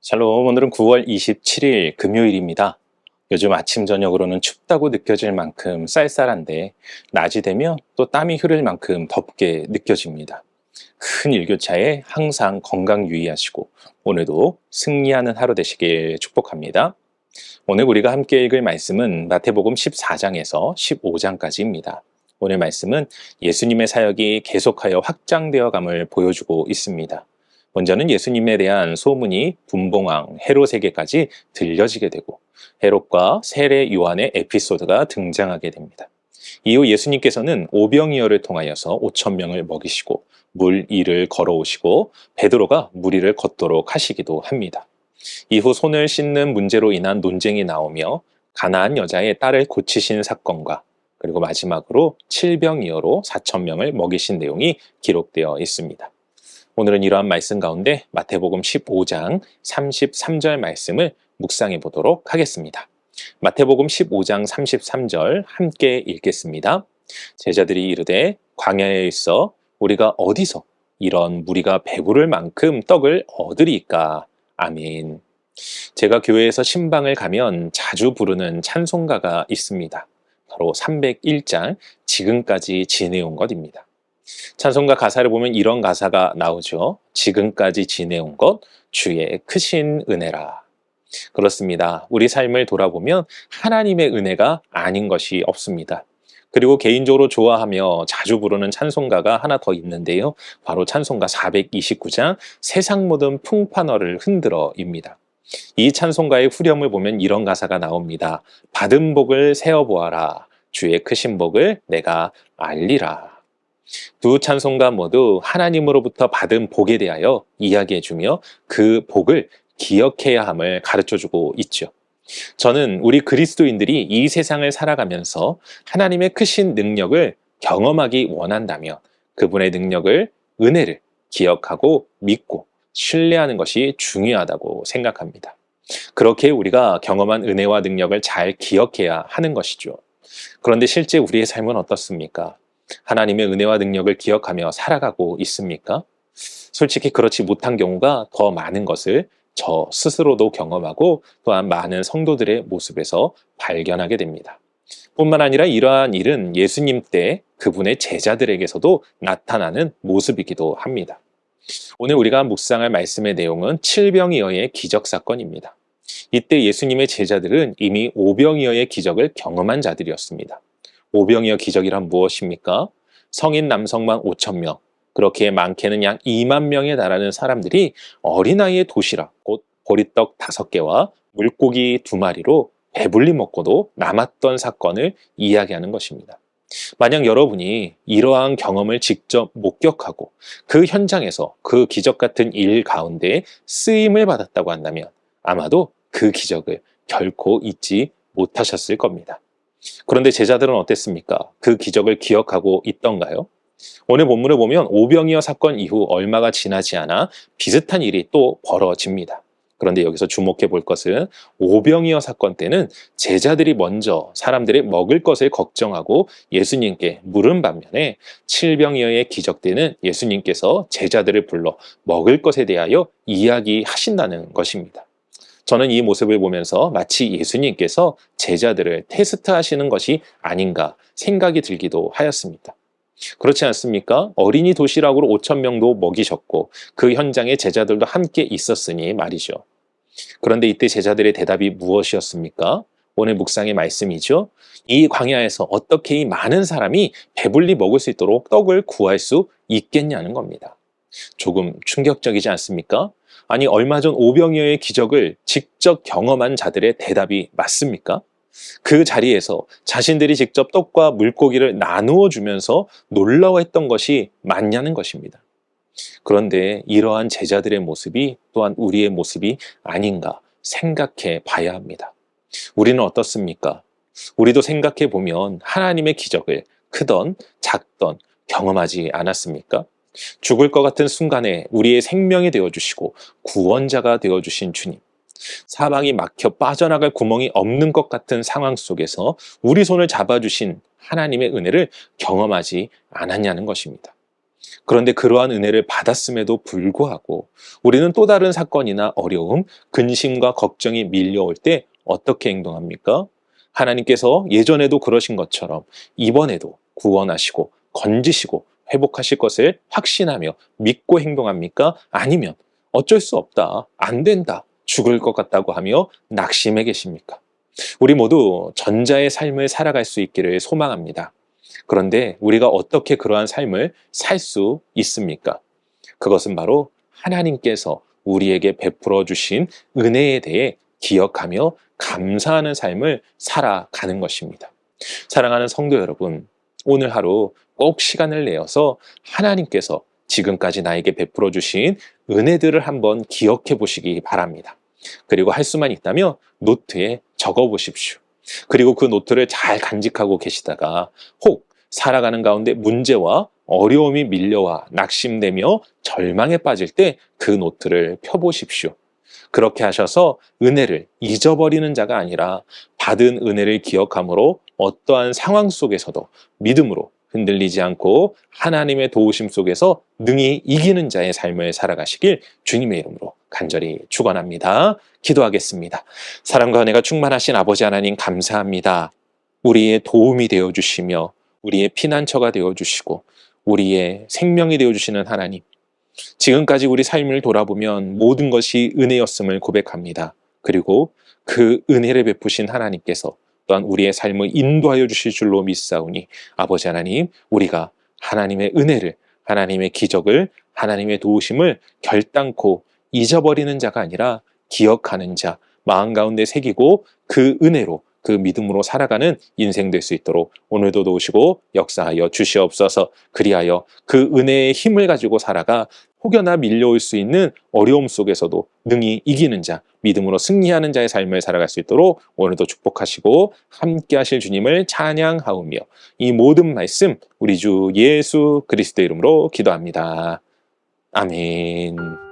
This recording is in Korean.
샬롬, 오늘은 9월 27일 금요일입니다. 요즘 아침 저녁으로는 춥다고 느껴질 만큼 쌀쌀한데 낮이 되면 또 땀이 흐를 만큼 덥게 느껴집니다. 큰 일교차에 항상 건강 유의하시고 오늘도 승리하는 하루 되시길 축복합니다. 오늘 우리가 함께 읽을 말씀은 마태복음 14장에서 15장까지입니다. 오늘 말씀은 예수님의 사역이 계속하여 확장되어 감을 보여주고 있습니다. 먼저는 예수님에 대한 소문이 분봉왕 헤롯에게까지 들려지게 되고 헤롯과 세례 요한의 에피소드가 등장하게 됩니다. 이후 예수님께서는 오병이어를 통하여서 5천 명을 먹이시고 물 위를 걸어오시고 베드로가 물 위를 걷도록 하시기도 합니다. 이후 손을 씻는 문제로 인한 논쟁이 나오며 가나안 여자의 딸을 고치신 사건과 그리고 마지막으로 칠병이어로 4천 명을 먹이신 내용이 기록되어 있습니다. 오늘은 이러한 말씀 가운데 마태복음 15장 33절 말씀을 묵상해 보도록 하겠습니다. 마태복음 15장 33절 함께 읽겠습니다. 제자들이 이르되 광야에 있어 우리가 어디서 이런 무리가 배부를 만큼 떡을 얻으리까? 아멘. 제가 교회에서 신방을 가면 자주 부르는 찬송가가 있습니다. 바로 301장 지금까지 지내온 것입니다. 찬송가 가사를 보면 이런 가사가 나오죠. 지금까지 지내온 것 주의 크신 은혜라. 그렇습니다. 우리 삶을 돌아보면 하나님의 은혜가 아닌 것이 없습니다. 그리고 개인적으로 좋아하며 자주 부르는 찬송가가 하나 더 있는데요. 바로 찬송가 429장 세상 모든 풍파너를 흔들어입니다. 이 찬송가의 후렴을 보면 이런 가사가 나옵니다. 받은 복을 세어보아라. 주의 크신 복을 내가 알리라. 두 찬송가 모두 하나님으로부터 받은 복에 대하여 이야기해주며 그 복을 기억해야 함을 가르쳐주고 있죠. 저는 우리 그리스도인들이 이 세상을 살아가면서 하나님의 크신 능력을 경험하기 원한다면 그분의 능력을, 은혜를 기억하고 믿고 신뢰하는 것이 중요하다고 생각합니다. 그렇게 우리가 경험한 은혜와 능력을 잘 기억해야 하는 것이죠. 그런데 실제 우리의 삶은 어떻습니까? 하나님의 은혜와 능력을 기억하며 살아가고 있습니까? 솔직히 그렇지 못한 경우가 더 많은 것을 저 스스로도 경험하고 또한 많은 성도들의 모습에서 발견하게 됩니다. 뿐만 아니라 이러한 일은 예수님 때 그분의 제자들에게서도 나타나는 모습이기도 합니다. 오늘 우리가 묵상할 말씀의 내용은 칠병이어의 기적 사건입니다. 이때 예수님의 제자들은 이미 오병이어의 기적을 경험한 자들이었습니다. 오병이어 기적이란 무엇입니까? 성인 남성만 5천 명, 그렇게 많게는 약 2만 명에 달하는 사람들이 어린아이의 도시락, 곧 보리떡 5개와 물고기 2마리로 배불리 먹고도 남았던 사건을 이야기하는 것입니다. 만약 여러분이 이러한 경험을 직접 목격하고 그 현장에서 그 기적 같은 일 가운데 쓰임을 받았다고 한다면 아마도 그 기적을 결코 잊지 못하셨을 겁니다. 그런데 제자들은 어땠습니까? 그 기적을 기억하고 있던가요? 오늘 본문을 보면 오병이어 사건 이후 얼마가 지나지 않아 비슷한 일이 또 벌어집니다. 그런데 여기서 주목해 볼 것은 오병이어 사건 때는 제자들이 먼저 사람들의 먹을 것을 걱정하고 예수님께 물은 반면에 칠병이어의 기적 때는 예수님께서 제자들을 불러 먹을 것에 대하여 이야기하신다는 것입니다. 저는 이 모습을 보면서 마치 예수님께서 제자들을 테스트하시는 것이 아닌가 생각이 들기도 하였습니다. 그렇지 않습니까? 어린이 도시락으로 5천 명도 먹이셨고 그 현장에 제자들도 함께 있었으니 말이죠. 그런데 이때 제자들의 대답이 무엇이었습니까? 오늘 묵상의 말씀이죠. 이 광야에서 어떻게 이 많은 사람이 배불리 먹을 수 있도록 떡을 구할 수 있겠냐는 겁니다. 조금 충격적이지 않습니까? 아니 얼마 전 오병이어의 기적을 직접 경험한 자들의 대답이 맞습니까? 그 자리에서 자신들이 직접 떡과 물고기를 나누어 주면서 놀라워했던 것이 맞냐는 것입니다. 그런데 이러한 제자들의 모습이 또한 우리의 모습이 아닌가 생각해 봐야 합니다. 우리는 어떻습니까? 우리도 생각해 보면 하나님의 기적을 크던 작던 경험하지 않았습니까? 죽을 것 같은 순간에 우리의 생명이 되어주시고 구원자가 되어주신 주님, 사방이 막혀 빠져나갈 구멍이 없는 것 같은 상황 속에서 우리 손을 잡아주신 하나님의 은혜를 경험하지 않았냐는 것입니다. 그런데 그러한 은혜를 받았음에도 불구하고 우리는 또 다른 사건이나 어려움, 근심과 걱정이 밀려올 때 어떻게 행동합니까? 하나님께서 예전에도 그러신 것처럼 이번에도 구원하시고 건지시고 회복하실 것을 확신하며 믿고 행동합니까? 아니면 어쩔 수 없다, 안 된다, 죽을 것 같다고 하며 낙심해 계십니까? 우리 모두 전자의 삶을 살아갈 수 있기를 소망합니다. 그런데 우리가 어떻게 그러한 삶을 살 수 있습니까? 그것은 바로 하나님께서 우리에게 베풀어 주신 은혜에 대해 기억하며 감사하는 삶을 살아가는 것입니다. 사랑하는 성도 여러분, 오늘 하루 꼭 시간을 내어서 하나님께서 지금까지 나에게 베풀어 주신 은혜들을 한번 기억해 보시기 바랍니다. 그리고 할 수만 있다면 노트에 적어 보십시오. 그리고 그 노트를 잘 간직하고 계시다가 혹 살아가는 가운데 문제와 어려움이 밀려와 낙심되며 절망에 빠질 때 그 노트를 펴보십시오. 그렇게 하셔서 은혜를 잊어버리는 자가 아니라 받은 은혜를 기억함으로 어떠한 상황 속에서도 믿음으로 흔들리지 않고 하나님의 도우심 속에서 능히 이기는 자의 삶을 살아가시길 주님의 이름으로 간절히 축원합니다. 기도하겠습니다. 사랑과 은혜가 충만하신 아버지 하나님 감사합니다. 우리의 도움이 되어주시며 우리의 피난처가 되어주시고 우리의 생명이 되어주시는 하나님, 지금까지 우리 삶을 돌아보면 모든 것이 은혜였음을 고백합니다. 그리고 그 은혜를 베푸신 하나님께서 또한 우리의 삶을 인도하여 주실 줄로 믿사오니 아버지 하나님, 우리가 하나님의 은혜를, 하나님의 기적을, 하나님의 도우심을 결단코 잊어버리는 자가 아니라 기억하는 자, 마음 가운데 새기고 그 은혜로 그 믿음으로 살아가는 인생 될 수 있도록 오늘도 도우시고 역사하여 주시옵소서. 그리하여 그 은혜의 힘을 가지고 살아가 혹여나 밀려올 수 있는 어려움 속에서도 능히 이기는 자, 믿음으로 승리하는 자의 삶을 살아갈 수 있도록 오늘도 축복하시고 함께 하실 주님을 찬양하오며 이 모든 말씀 우리 주 예수 그리스도 이름으로 기도합니다. 아멘.